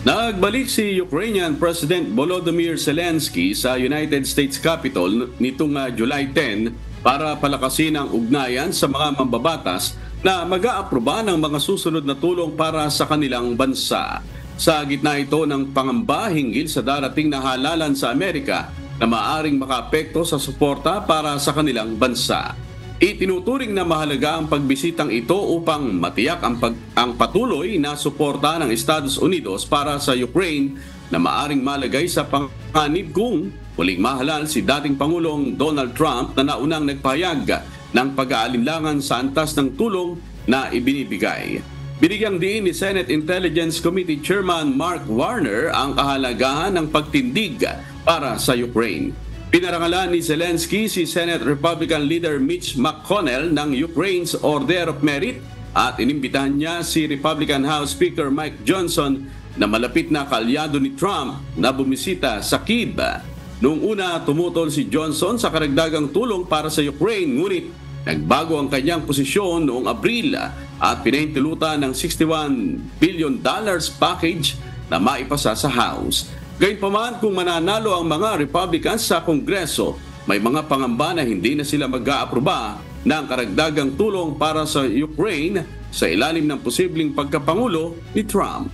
Nagbalik si Ukrainian President Volodymyr Zelensky sa United States Capitol nitong July 10 para palakasin ang ugnayan sa mga mambabatas na mag-aaproba ng mga susunod na tulong para sa kanilang bansa. Sa gitna ito ng pangamba hinggil sa darating na halalan sa Amerika na maaring makaapekto sa suporta para sa kanilang bansa. Itinuturing na mahalaga ang pagbisitang ito upang matiyak ang patuloy na suporta ng Estados Unidos para sa Ukraine na maaring malagay sa panganib kung muling mahalal si dating Pangulong Donald Trump na naunang nagpahayag ng pag-aalinlangan sa antas ng tulong na ibinibigay. Binigyang diin ni Senate Intelligence Committee Chairman Mark Warner ang kahalagahan ng pagtindig para sa Ukraine. Pinarangalan ni Zelensky si Senate Republican Leader Mitch McConnell ng Ukraine's Order of Merit at inimbitahan niya si Republican House Speaker Mike Johnson na malapit na kaalyado ni Trump na bumisita sa Kyiv. Noong una, tumutol si Johnson sa karagdagang tulong para sa Ukraine, ngunit nagbago ang kanyang posisyon noong Abril at pinahintulutan ng $61 billion package na maipasa sa House. Gayunpaman, kung mananalo ang mga Republicans sa Kongreso, may mga pangamba na hindi na sila mag-aaproba ng karagdagang tulong para sa Ukraine sa ilalim ng posibleng pagkapangulo ni Trump.